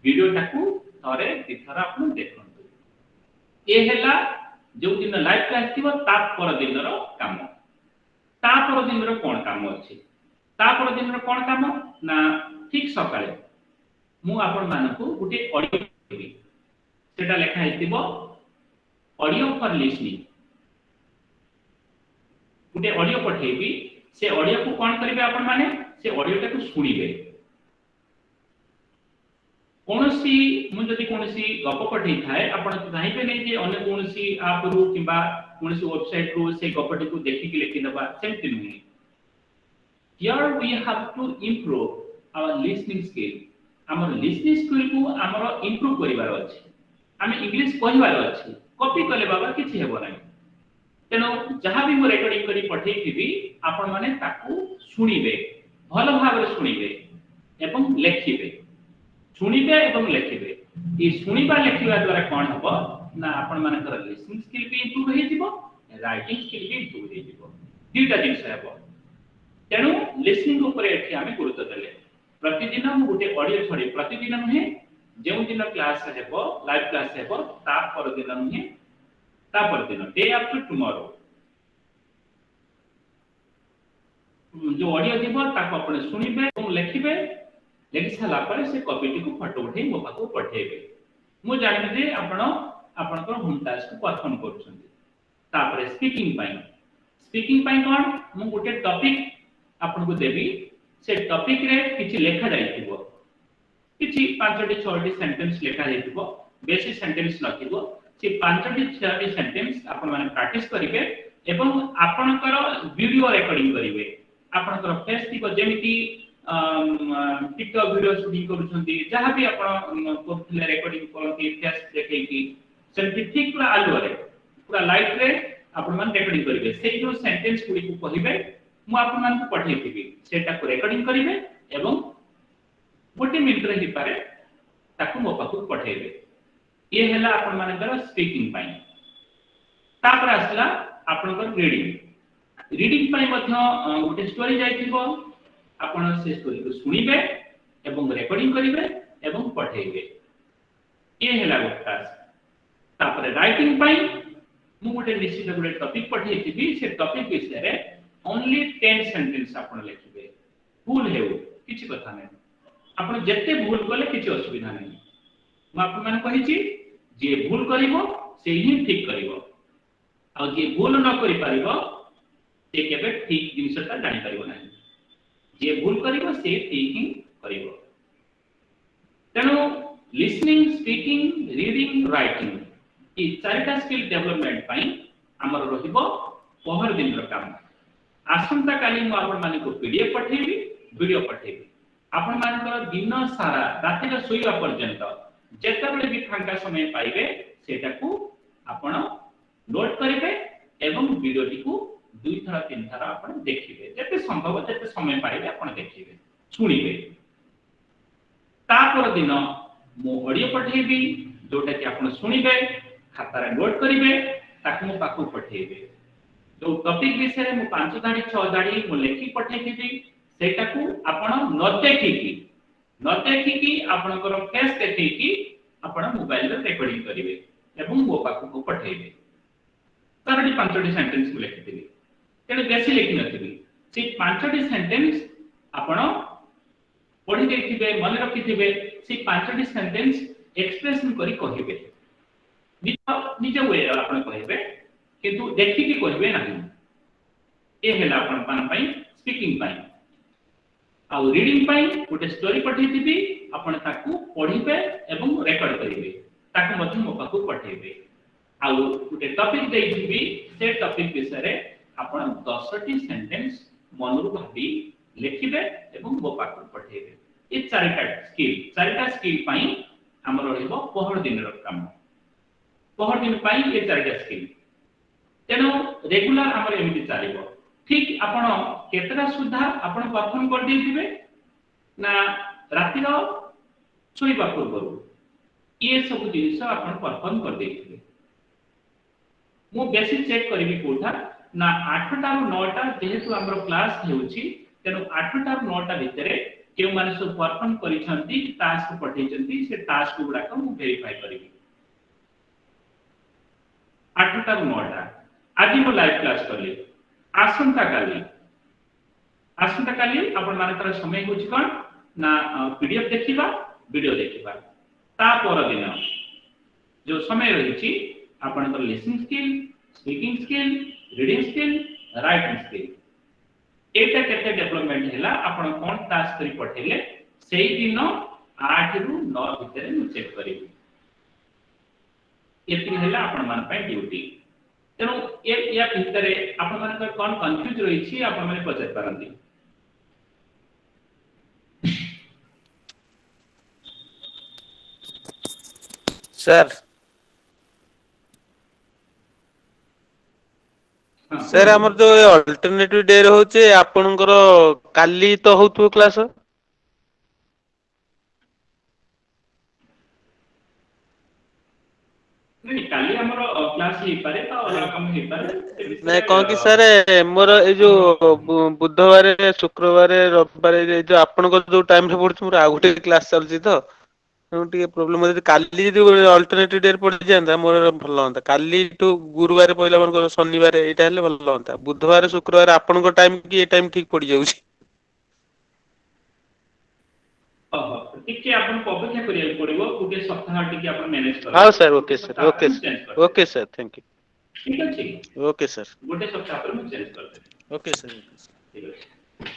वीडियो टाकू थरे दिथरा आपण देखंतु ए हैला जो दिन लाइव क्लास थिबो ता पर दिन रो काम ता पर दिन रो कोन काम अछि ता पर दिन रो कोन काम ना ठीक सकाळे मु आपण मानकू गुटे ऑडियो देबी सेटा लेखा हेतिबो audio for listening Gute audio पठेबी से ऑडियो को कोन करिवे आपण माने से ऑडियो टाको सुनिबे कोनोसी मु जदि कोनोसी गप पठै थाए आपण चाहिबे नै जे अन्य कोनोसी आप रु किबा कोनोसी वेबसाइट रु से गपटी को देखि के लिखि दबा सेमति नै here we have to improve our listening skill our listening skill को हमरो improve करिवार अछि हमें इंग्लिश कहिवार अछि कॉपी करले बाबा किछि हेबो नै तेनो जहां भी मो रेकॉर्डिंग करी पठै थिबी आपण माने ताकू सुनिबे भलो भाबरे सुनिबे एवं लेखिबे सुनिबे एवं लेखिबे ई सुनिबा लेखिबा द्वारा कोन हबो ना आपण मानकर लिसनिंग स्किल भी इंप्रूव हे जिवो राइटिंग स्किल भी इंप्रूव हे जिवो दुटा जिंस हेबो तेनु लिसनिंग ऊपर एठी हमें गुरुत्व देले प्रतिदिन हम गुटे ऑडियो छडी प्रतिदिन नहे जेउ दिन क्लास हेबो लाइव क्लास हेबो ता पर दिन नहे ता पर दिन डे आफ्टर टुमारो जो ऑडियो दिबो ताको अपन सुनिबे और लेखिबे लेखि साला पर से कॉपीटी को फोटो उठे मो पाको पठेबे मु जानि जे आपण को होम टास्क को परफॉर्म करछन्ती ता पर स्पीकिंग पाई कोन मु गुटे टॉपिक आपन को देबी से टॉपिक रे किछि लेखा जाइतिबो किछि 5टी 6टी सेंटेंस लेखा जाइतिबो बेसी सेंटेंस नथिबो से 5टी 6टी सेंटेंस आपन माने प्रैक्टिस करिवे एवं आपनकर वीडियो रेकॉर्डिंग करिवे आपनकर फेस थिबो जेमिति टिकटॉक वीडियो शूटिंग करूछन्ती जहां भी आपन कोथले रेकॉर्डिंग करती फेस देखैकी सेमति ठीक पूरा आलु रे पूरा लाइव रे आपन मान रेकॉर्डिंग करिवे से जो सेंटेंस गुडी को कहिबे मु आपन मान को पठेइथिबी सेटा को रेकॉर्डिंग करिवे एवं गोटे मिनिट रे हिपारे ताकू मो पाकू पठेइबे ये हैला आपन मानकर स्पीकिंग पाई तापर आसला आपन को रीडिंग पाई मध्य गोटे स्टोरी जाइथिबो आपन से स्टोरी को सुनिबे एवं रेकॉर्डिंग करिवे एवं पठेइबे ये हैला गोटे टास्क तापर राइटिंग पाई मु गोटे निश्चित गोटे टॉपिक पठेइथिबी से टॉपिक विषय रे only 10 सेंटेंस आपण लिखिबे भूल हेउ किछि कथा नै आपण जत्ते भूल कले किछि असुविधा नै म आपण माने कहिछि जे भूल करिवो से ही ठीक करिवो आ जे भूल न करि पारिवो से केबे ठीक जिंसटा जानि पारिवो नै जे भूल करिवो से ठीक ही करिवो तेनु लिसनिंग स्पीकिंग रीडिंग राइटिंग ई चारिटा स्किल डेवलपमेंट पई हमर रहिबो पहर दिन रो काम आसंता काली मु आपण माने को पीडीएफ पठेबी वीडियो पठेबी आपण मानकर दिन सारा राति रे सोइबा पर्यंत जेतेबेले भी फांका समय पाइबे सेटा को आपण नोट करिवे एवं वीडियो को 2 थरा 3 थरा आपण देखिबे जेते संभव जेते समय पाइबे आपण देखिबे सुनिबे तापर दिन मो ऑडियो पठेबी जोटा कि आपण सुनिबे खाता रे नोट करिवे ताकू मो पाखु पठेबे जो टॉपिक विषय मु 5 दाडी 6 दाडी मु लेखि पठेबी सेटा को आपण न देखि आपनकर फेस देखि कि आपण मोबाइल रे रिकॉर्डिंग करिवे एवं मो पाखु को पठेबे तारडी 5टी सेंटेंस मु लेखिथिबी तेने बेसी लेखि नथिबी से 5टी सेंटेंस आपण पढि देखिबे मन रखिथिबे से 5टी सेंटेंस एक्सप्रेशन करी कहिबे निज वे आपण कहिबे किंतु देखि कि कहिबे नाही ए हेला आपण पान पई स्पीकिंग पई आ रीडिंग पई गोटे स्टोरी पठिथिबी आपण ताकू पढिबे एवं रेकॉर्ड करिवे ताकू मध्य मो पाखु पठेबे आ गोटे टॉपिक देइथिबी से टॉपिक विषय रे आपण 10टी सेंटेंस मनरु भाबी लेखिबे एवं मो पाखु पठेबे ए चारिटा स्किल पई हमर रहइबो पहर दिन रो काम पहर दिन पई ए चारिटा स्किल तेनो रेगुलर हमर एमिति चालिबो ठीक आपण केतरा सुधा आपण परफॉर्म कर दिथिबे ना राति रो सोइबा पूर्व ये सब जिनिस आपण परफॉर्म कर दिथिबे मो बेसी चेक करबी कोठा ना 8 टा 9 टा जेहेतु हमर क्लास हेउची तेनो 8 टा 9 टा भितरे के माने सब परफॉर्म करिसंती टास्क पठेचंती से टास्क गुडा को मु वेरीफाई करबी 8 टा 9 टा आज मो लाइव क्लास करली आसंता काली आपण मानकर समय होची कोन ना पीडीएफ देखिबा वीडियो देखिबा ता पर दिन जो समय रहिची आपण कर listening skill speaking skill reading skill writing skill एटा केते डेवलपमेंट हैला आपण कोन टास्क करी पठेले सेही दिन 8 रु 9 भितरे मु चेक करिबी एति हैला आपण मान पय ड्यूटी तेनो या भितरे आपण मान कोन कंफ्यूज रहिछि आपण माने पचत पारंती सर हमर जो अल्टरनेटिव डे होचे आपनकर काली तो होतु क्लास नहीं काली हमर क्लास ही पारे ता अलग काम ही पारे मैं कहूं कि सर मोर ए जो बुधवार शुक्रवार रविवार जो आपनको जो टाइम रे पड़छ मोर आ गुटे क्लास चलछि तो टिके प्रॉब्लम होय काली जदी अल्टरनेटिव डे पड़ जांदा मोर भलो होंता काली टू गुरुवार पहिला मोर शनिवार एटा हेले भलो होंता बुधवार शुक्रवार आपनको टाइम की ए टाइम ठीक पड़ जाउछि टिके आपण अपेक्षा करिया पड़िबो गुटे सप्ताह टिके आपण मैनेज कर हां sir okay sir okay sir thank you ठीक अछि ओके सर गुटे सप्ताह पर मैं चेंज कर दे ओके सर ठीक अछि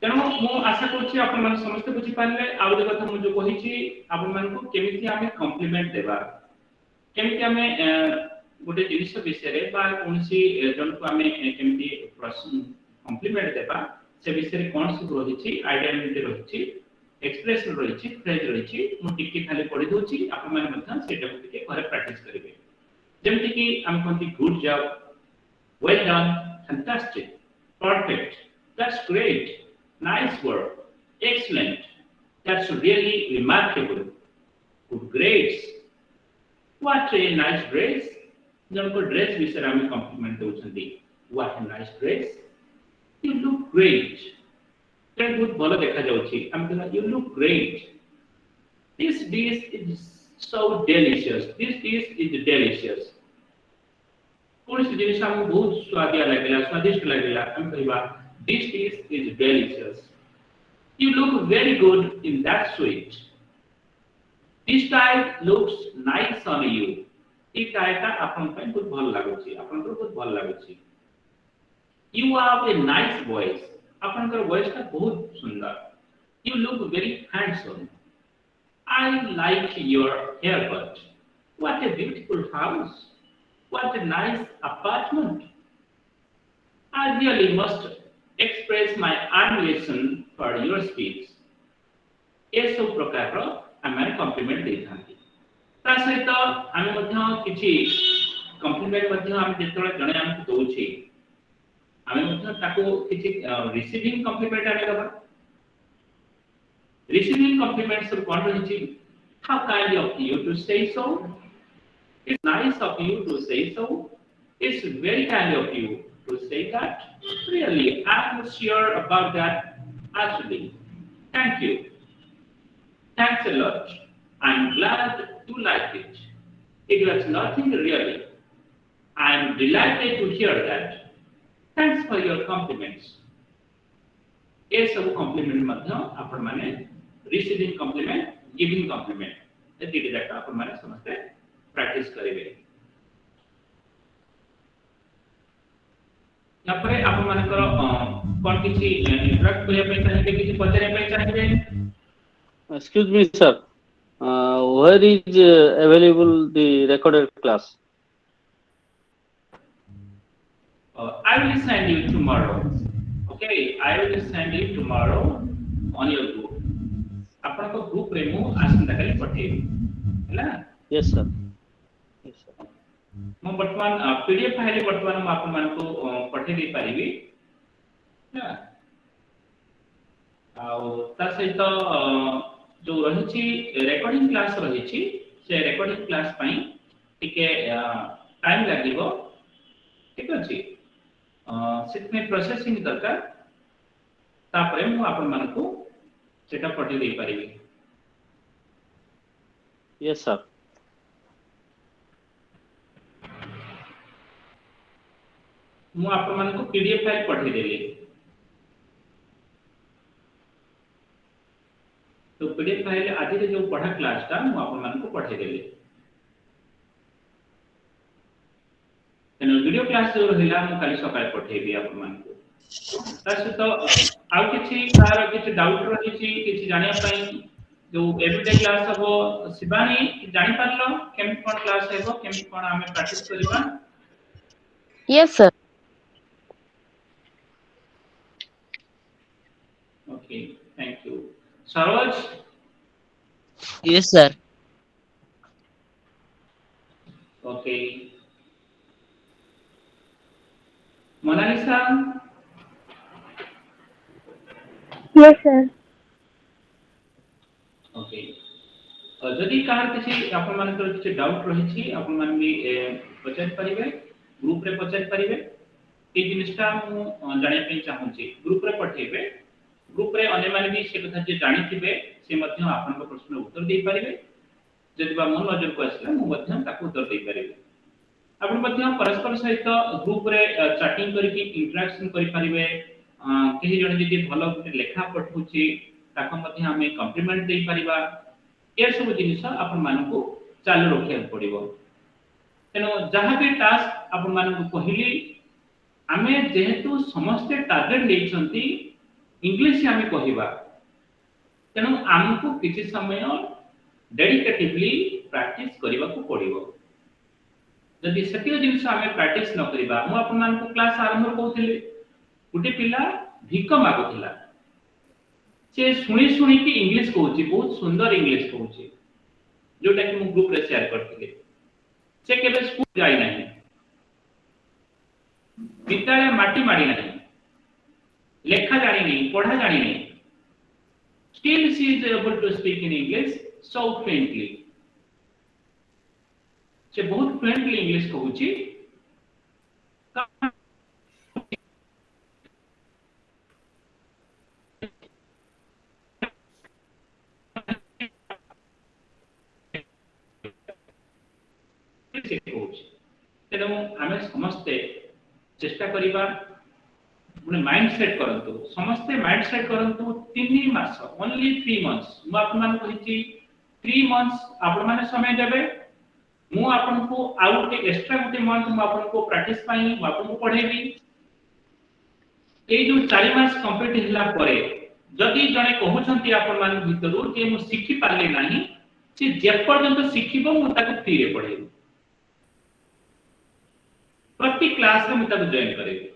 तेणु मु आशा करछि आपण मन समस्त बुझी पाले आउ जे कथा मु जो कहिछि आपण मन को केमिति हमें कॉम्प्लीमेंट देबा केमिति हमें गुटे जिनिस विषय रे बा कोनसी जन को हमें केमिति प्रश्न कॉम्प्लीमेंट देबा से विषय रे कोन सब रहिछि आइडेंटिटी रहिछि एक्सप्रेशन रहिछि फ्रेज रहिछि मु टिके खाली पढि दोछि आपण मन मथन सेटा को टिके घरे प्रैक्टिस करिवे जेमति कि हम कोनती good job well done fantastic perfect that's great nice work excellent that's really remarkable good grades what a nice dress जनको ड्रेस विषय हम complement दोछंती what a nice dress you look great ते बहुत भलो देखा जाउछि हम कहला you look great this dish is so delicious this dish is delicious कोन से जिनिस हम बहुत स्वादिष्ट लागला हम कहबा this dish is delicious you look very good in that sweet this tie looks nice on you E tie ता आपन पे बहुत भल लागुछि आपन को बहुत भल लागुछि you have a nice voice आपन कर वॉइस ता बहुत सुंदर you look very handsome I like your haircut what a beautiful house what a nice apartment I really must express my admiration for your speech ए सब प्रकार आमे complement दे थांती ता सहित आमे मध्य किछि कॉम्प्लीमेंट मध्य आमे जेतोळे जणे आमे दोछि आमे मध्य ताको किछि रिसीविंग कॉम्प्लीमेंट आमे दबा receiving compliments of what is how kind of you to say so. It's nice of you to say so. It's very kind of you to say that. Really, I'm sure about that. Actually, thank you. Thanks a lot. I'm glad you liked it. It was nothing really. I'm delighted to hear that. Thanks for your compliments. ये सब complement मध्य आपण माने receiving compliment giving compliment ए दिटे जाका आपण माने समस्त प्रैक्टिस करिवे या परे आपण माने कर कोन किछि इंटरेक्ट करिया पे चाहिए किछि पचरे पे चाहिए Excuse me, sir. Where is available the recorded class? I will send you tomorrow. Okay, I will send you tomorrow on your group. आपण को ग्रुप रे मु आसंता काली पठेबी हैला Yes, sir. Yes, sir. मु वर्तमान पीडीएफ फाइल वर्तमान मु आपण मान को पठे दे परिबी ना आउ ता सहित जो रहिछि रेकॉर्डिंग क्लास रहिछि से रेकॉर्डिंग क्लास पई टिके टाइम लागिबो ठीक अछि सिटमे प्रोसेसिंग दरकार तापरे मु आपण मान को सेटा पठे दे परिबी Yes, sir. मु आपण मान को पीडीएफ फाइल पठे देली तो पीडीएफ फाइल आज रे जो पढ़ा क्लास ता मु आपण मान को पठे देली तेनो वीडियो क्लास जो रहिला मु काली सकाळ पठेबी आपण मान को तासे तो आउ किछि तार किछि डाउट रहिछि किछि जानिया पई जो एवरीडे क्लास हबो शिवानी जानि पारलो केम कोन क्लास हेबो केम कोन हमें प्रैक्टिस करबा Yes, sir. Okay thank you Saroj Yes, sir. Okay Monalisa Yes, sir. Okay जदि कार किसी आपण मानकर किसी डाउट रहिछि आपण मान भी पचार परिबे ग्रुप रे पचार परिबे ए जिनिसटा मु जानिया पे चाहूची ग्रुप रे पठेबे ग्रुप रे अन्य माने भी से कथा जे जानि थिबे से मध्य आपण को प्रश्न उत्तर दे परिबे जदि बा मन नजर को आसला मु मध्य ताको उत्तर दे परिबे आपण मध्य परस्पर सहित ग्रुप रे चैटिंग करके इंटरेक्शन करि परिबे केही जण जदि भलो लेखा पठौछि ताको मध्य हमें कॉम्प्लीमेंट दे परिबा ए सब जिनिस आपण मान को चालू रखिया पड़िबो तेनो जहां भी टास्क आपण मान को कहली हमें जेहेतु समस्त टारगेट लेछंती इंग्लिश हमें कहिबा तेनो हमको किछि समय डेडिकेटिवली प्रैक्टिस करबा को पड़िबो जदि सतियो जिनिस हमें प्रैक्टिस न करबा मु आपण मान को क्लास आरंभ कहउथिले गुटे पिला भिक मागुथिला से सुनी सुनी की इंग्लिश कहउची बहुत सुंदर इंग्लिश कहउची जोटा कि मु ग्रुप रे शेयर करथिले से केबे स्कूल जाई नाही विद्यालय माटी माडी नाही लेखा जानी नहीं पढ़ा जानी नहीं still she is able to speak in English so fluently से बहुत फ्लुएंटली इंग्लिश कहउची तेणु आम समस्ते चेष्टा करिबा माने माइंड सेट करंतु समस्ते माइंड सेट करंतु 3 मास ओनली 3 मंथ्स मु आपन मान कहिची 3 मंथ्स आपन माने समय देबे मु आपन को आउट एक्स्ट्रा गुटे मंथ मु आपन को प्रैक्टिस पाई मु आपन को पढेबी ए जो 4 मास कंप्लीट हिला परे जदि जणे कहउछंती आपन मान भितरु जे मु सिखि पाले नाही से जे पर्यंत सिखिबो मु ताको फ्री रे पढेबी प्रति क्लास में मुझे जॉइन करेगी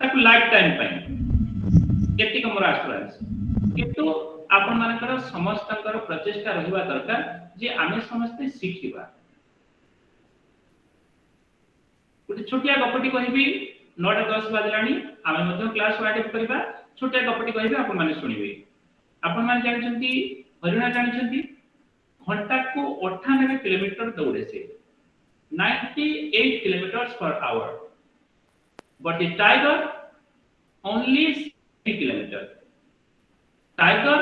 ताकि लाइफ टाइम पाए केती कमरा एश्योरेंस किंतु आपण मानकर समस्तकर प्रचेष्टा रहिबा दरकार जे आमे समस्त शिखिबा। गोटे छोटिया गपटी कहबी 9:10 बाजलानी आमे मध्य क्लास वाइड करबा। छोटिया गपटी कहबी आपण माने सुनिबे। आपण माने जानछंती हरिणा जानछंती घंटा को 98 किलोमीटर दौड़े से 98 kilometers per hour, but a tiger only 60 kilometers. Tiger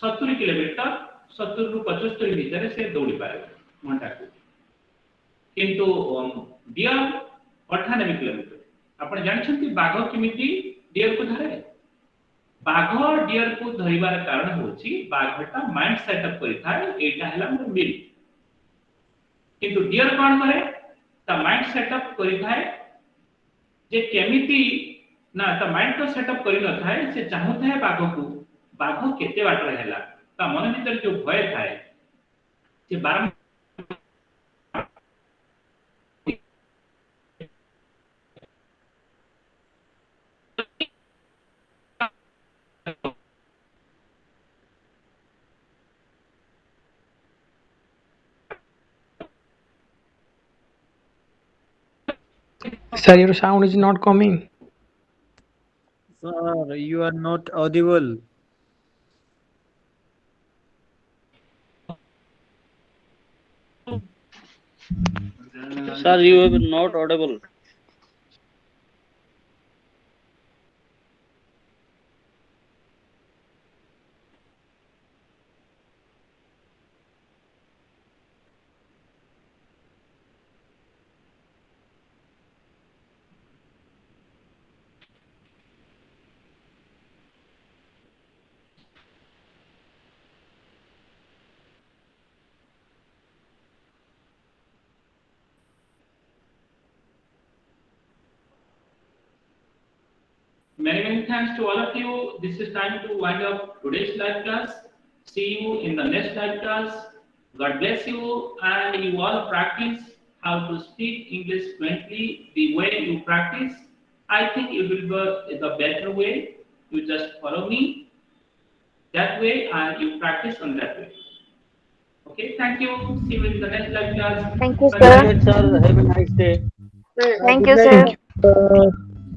70 kilometre 70 रु 75 भीतर से दौड़ी पारे घंटा को, किंतु डियर 98 किलोमीटर। आपण जानछंती बाघ किमिति डियर को धरे। बाघ डियर को धरिबार कारण होची बाघटा माइंड सेटअप करिथाय एटा हला मोर मिल, किंतु डियर कोन करे ता माइंड सेटअप करिथाय जे केमिति ना ता माइंड तो सेटअप करि न थाय। से चाहुथाय बाघ को बाघ केते बाटर हैला ता मन भीतर जो भय थाए से बारम Sir, your sound is not coming. Sir, you are not audible. Sir, you are not audible. many thanks to all of you. This is time to wind up today's live class. See you in the next live class. God bless you, and you all practice how to speak English fluently the way you practice. I think it will be the better way. You just follow me that way and you practice on that way. Okay, thank you. See you in the next live class. Thank you, Good sir. night, sir. Have a nice day. Thank you, sir.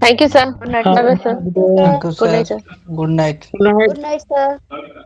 Thank you, sir. Good night, Bye-bye, sir. sir. Good night, sir. Good night. Good night. Good night, sir. Okay.